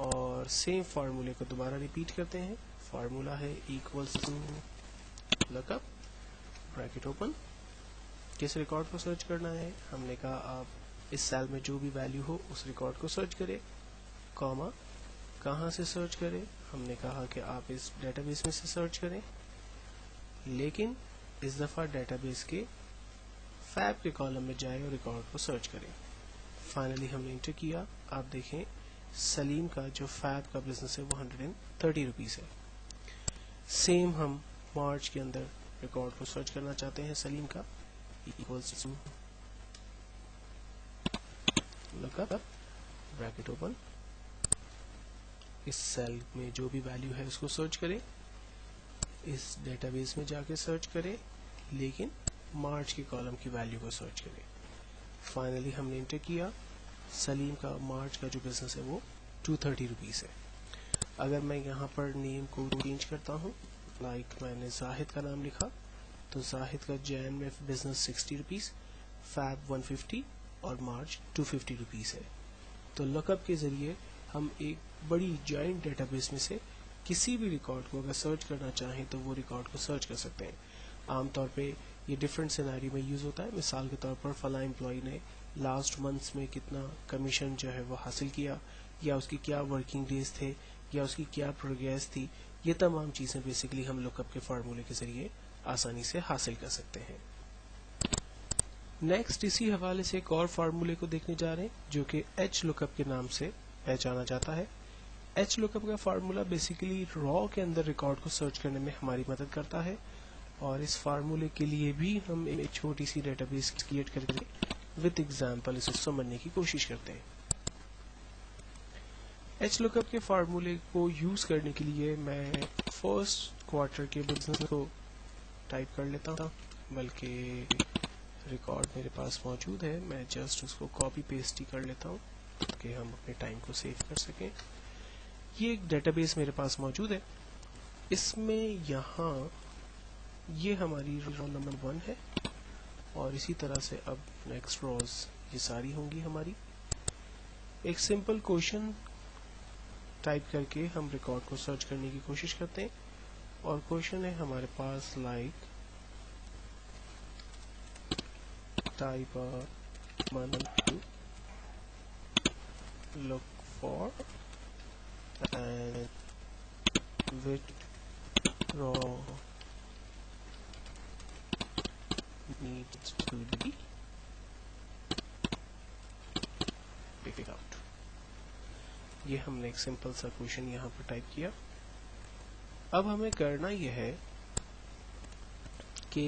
اور سیم فارمولے کو دوبارہ ریپیٹ کرتے ہیں. فارمولا ہے equals to look up bracket open. کس ریکارڈ کو سرچ کرنا ہے؟ ہم نے کہا آپ اس سیل میں جو بھی ویلیو ہو اس ریکارڈ کو سرچ کرے. کاما کہاں سے سرچ کرے؟ ہم نے کہا کہ آپ اس ڈیٹا بیس میں سے سرچ کریں، لیکن اس دفعہ ڈیٹا بیس کے فیب کے کالم میں جائے اور ریکارڈ کو سرچ کریں. فائنلی ہم نے انٹر کیا. آپ دیکھیں سلیم کا جو فیب کا بزنس ہے وہ 130 روپیز ہے. سیم ہم مارچ کے اندر ریکارڈ کو سرچ کرنا چاہتے ہیں سلیم کا. Equals to look up bracket open. اس سیل میں جو بھی ویلیو ہے اس کو سرچ کریں، اس ڈیٹا بیس میں جا کے سرچ کریں، لیکن مارچ کے کالم کی ویلیو کو سرچ کریں. فائنلی ہم نے انٹر کیا. سلیم کا مارچ کا جو بزنس ہے وہ 230 روپیز ہے. اگر میں یہاں پر نیم کو چینج کرتا ہوں، لائک میں نے زاہد کا نام لکھا، تو زاہد کا جین میں بزنس 60 روپیز، فیب 150 اور مارچ 250 روپیز ہے. تو لک اپ کے ذریعے ہم ایک بڑی جوائنٹ ڈیٹا بیس میں سے کسی بھی ریکارڈ کو اگر سرچ کرنا چاہیں تو وہ ریکارڈ کو سرچ کر سکتے ہیں. عام طور پہ یہ ڈفرینٹ سیناری میں یوز ہوتا ہے. مثال کے طور پر فلاں امپلائی نے لاسٹ منتھس میں کتنا کمیشن جو ہے وہ حاصل کیا، یا اس کی کیا ورکنگ ڈیز تھے، یا اس کی کیا پروگریس تھی. یہ تمام چیزیں بیسیکلی ہم لک اپ کے فارمولے کے ذریعے آسانی سے حاصل کر سکتے ہیں. نیکسٹ اسی حوالے سے ایک اور فارمولے کو دیکھنے جا رہے ہیں جو کہ ایچ لک اپ کے نام سے پہچانا جاتا ہے. ایچ لک اپ کا فارمولا بیسیکلی را کے اندر ریکارڈ کو سرچ کرنے میں ہماری مدد کرتا ہے، اور اس فارمولے کے لیے بھی ہم ایک چھوٹی سی ڈیٹا بیس کریٹ کر کے وتھ ایگزامپل اسے سمجھنے کی کوشش کرتے ہیں. ایچ لک اپ کے فارمولے کو یوز کرنے کے لیے میں فرسٹ کوارٹر کے بزنس کو ٹائپ کر لیتا ہوں، بلکہ ریکارڈ میرے پاس موجود ہے، میں جسٹ اس کو کاپی پیسٹ ہی کر لیتا ہوں تاکہ ہم اپنے ٹائم کو سیو کر سکیں. یہ ایک ڈیٹا بیس میرے پاس موجود ہے. اس میں یہاں یہ ہماری رو نمبر 1 ہے، اور اسی طرح سے اب نیکسٹ روز یہ ساری ہوں گی ہماری. ایک سمپل کوشچن ٹائپ کر کے ہم ریکارڈ کو سرچ کرنے کی کوشش کرتے ہیں، اور کوشچن ہے ہمارے پاس like type month look for and withdraw needs to be picked out. یہ ہم نے ایک سمپل سا کوشچن یہاں پر ٹائپ کیا. اب ہمیں کرنا یہ ہے کہ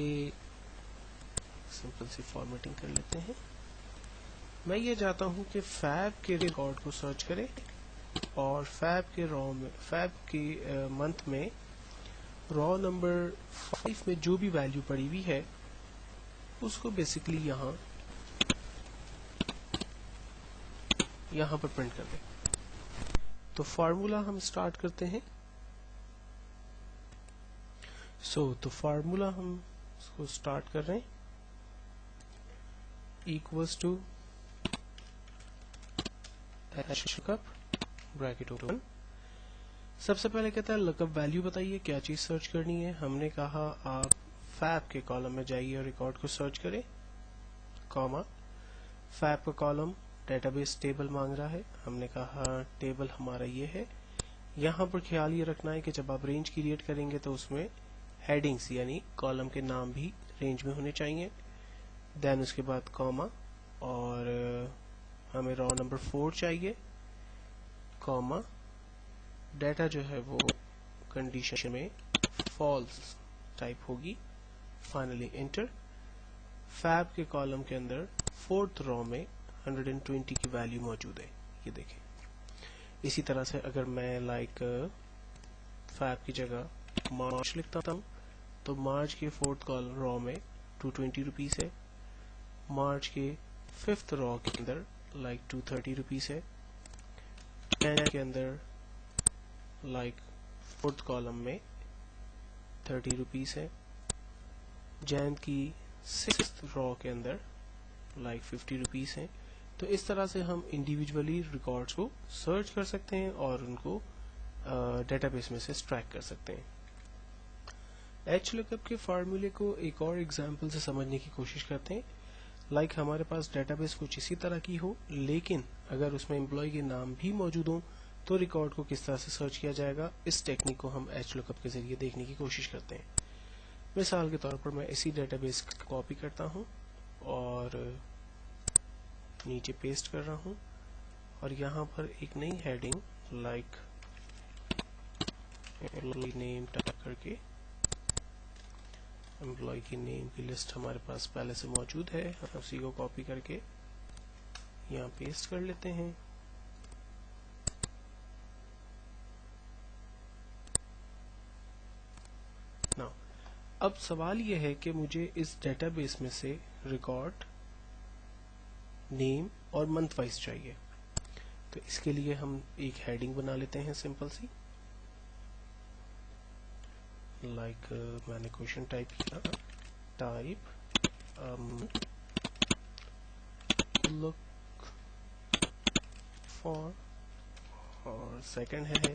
سمپل سی فارمیٹنگ کر لیتے ہیں. میں یہ چاہتا ہوں کہ فیب کے ریکارڈ کو سرچ کرے، اور فیب کے منتھ میں را نمبر 5 میں جو بھی ویلیو پڑی ہوئی ہے اس کو بیسیکلی یہاں پر پرنٹ کر دیں. تو فارمولا ہم سٹارٹ کرتے ہیں. تو فارمولا ہم اس کو سٹارٹ کر رہے ہیں equals to H look up bracket open. سب سے پہلے کہتا ہے لک اپ ویلیو بتائیے کیا چیز سرچ کرنی ہے. ہم نے کہا آپ فیب کے کالم میں جائیے اور ریکارڈ کو سرچ کریں، کاما فیب کا کالم ڈیٹا بیس ٹیبل مانگ رہا ہے. ہم نے کہا ٹیبل ہمارا یہ ہے. یہاں پر خیال یہ رکھنا ہے کہ جب آپ رینج کریٹ کریں گے تو اس میں ہیڈنگز یعنی کالم کے نام بھی رینج میں ہونے چاہیے. دین اس کے بعد کاما، اور ہمیں را نمبر 4 چاہیے، کاما ڈیٹا جو ہے وہ کنڈیشن میں فالس ٹائپ ہوگی. Finally enter. فیب کے کالم کے اندر 4th را میں 120 کی ویلیو موجود ہے، یہ دیکھیں. اسی طرح سے اگر میں لائک فیب کی جگہ مارچ لکھتا ہوں تو مارچ کے 4th را میں 220 روپیز ہے. مارچ کے 5th را کے اندر لائک 230 روپیز ہے. جین کے اندر لائک 4th کالم میں 30 روپیز ہے. جین کی 6th را کے اندر لائک 50 روپیز ہیں. تو اس طرح سے ہم انڈیویجولی ریکارڈز کو سرچ کر سکتے ہیں اور ان کو ڈیٹا بیس میں سے ایکسٹریکٹ کر سکتے ہیں. ایچ لک اپ کے فارمولے کو ایک اور ایگزامپل سے سمجھنے کی کوشش کرتے ہیں. لائک ہمارے پاس ڈیٹا بیس کچھ اسی طرح کی ہو، لیکن اگر اس میں امپلائی کے نام بھی موجود ہوں تو ریکارڈ کو کس طرح سے سرچ کیا جائے گا، اس ٹیکنیک کو ہم ایچ لک اپ کے ذریعے دیکھنے کی کوشش کرتے ہیں. مثال کے طور پر میں اسی ڈیٹا بیس کو کاپی کرتا ہوں اور نیچے پیسٹ کر رہا ہوں، اور یہاں پر ایک نئی ہیڈنگ لائک نیم ٹائپ کر کے، امپلائی کی نیم کی لسٹ ہمارے پاس پہلے سے موجود ہے، ہم اسی کو کاپی کر کے یہاں پیسٹ کر لیتے ہیں. اب سوال یہ ہے کہ مجھے اس ڈیٹا بیس میں سے ریکارڈ نیم اور منتھ وائز چاہیے. تو اس کے لیے ہم ایک ہیڈنگ بنا لیتے ہیں سمپل سی، لائک میں نے کوشچن ٹائپ کیا، ٹائپ لک فار، اور سیکنڈ ہے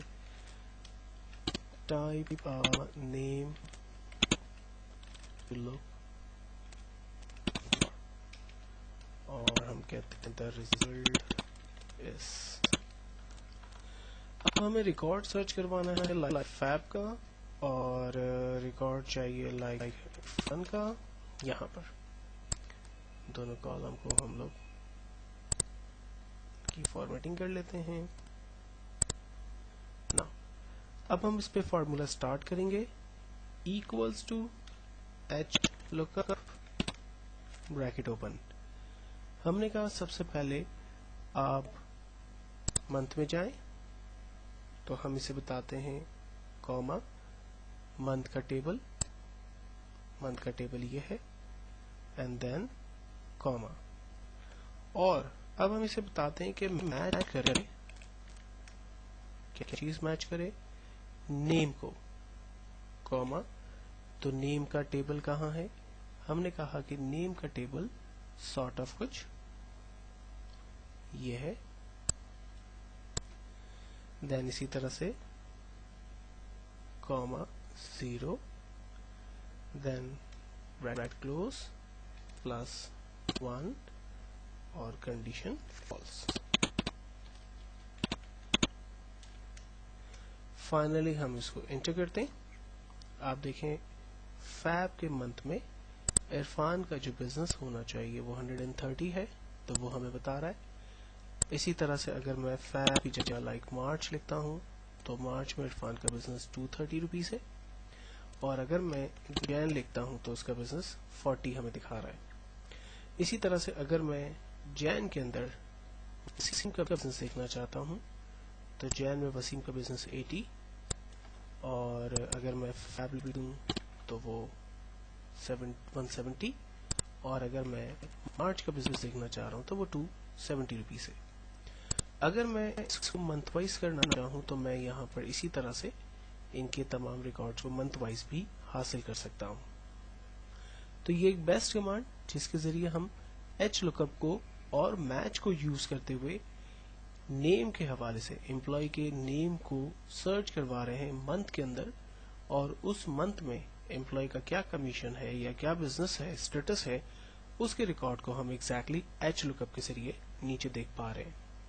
ٹائپ نیم لک، اور ہم کہتے ہیں the result is. اب ہمیں ریکارڈ سرچ کروانا ہے لائک فیب کا، اور ریکارڈ چاہیے لائک فن کا. یہاں پر دونوں کالم کو ہم لوگ کی فارمیٹنگ کر لیتے ہیں. اب ہم اس پہ فارمولا سٹارٹ کریں گے، equals to H look up bracket open. ہم نے کہا سب سے پہلے آپ منتھ میں جائیں، تو ہم اسے بتاتے ہیں کوما منتھ کا ٹیبل یہ ہے، اینڈ دین کوما. اور اب ہم اسے بتاتے ہیں کہ میچ کرے، کیا چیز میچ کرے، نیم کو، کوما. تو نیم کا ٹیبل کہاں ہے؟ ہم نے کہا کہ نیم کا ٹیبل سارٹ آف کچھ یہ ہے. دین اسی طرح سے کوما 0، دین بریکٹ کلوز پلس 1 اور کنڈیشن فالس. فائنلی ہم اس کو انٹر کرتے ہیں. آپ دیکھیں فیب کے منتھ میں عرفان کا جو بزنس ہونا چاہیے وہ 130 ہے، تو وہ ہمیں بتا رہا ہے. اسی طرح سے اگر میں فیب کی جگہ لائک مارچ لکھتا ہوں تو مارچ میں عرفان کا بزنس 230 روپیز ہے، اور اگر میں جین لکھتا ہوں تو اس کا بزنس 40 ہمیں دکھا رہا ہے. اسی طرح سے اگر میں جین کے اندر وسیم کا بزنس دیکھنا چاہتا ہوں تو جین میں وسیم کا بزنس 80، اور اگر میں فیب لوں تو وہ 170، اور اگر میں مارچ کا بزنس دیکھنا چاہ رہا ہوں تو وہ 270 روپیز ہے. اگر میں اس کو منتھ وائز کرنا چاہوں تو میں یہاں پر اسی طرح سے ان کے تمام ریکارڈز کو منتھ وائز بھی حاصل کر سکتا ہوں. تو یہ ایک بیسٹ کمانڈ جس کے ذریعے ہم ایچ لک اپ کو اور میچ کو یوز کرتے ہوئے نیم کے حوالے سے امپلائی کے نیم کو سرچ کروا رہے ہیں منتھ کے اندر، اور اس منتھ میں امپلائی کا کیا کمیشن ہے یا کیا بزنس ہے، اسٹیٹس ہے، اس کے ریکارڈ کو ہم ایگزیکٹلی ایچ لک اپ کے ذریعے نیچے دیکھ پا رہے ہیں.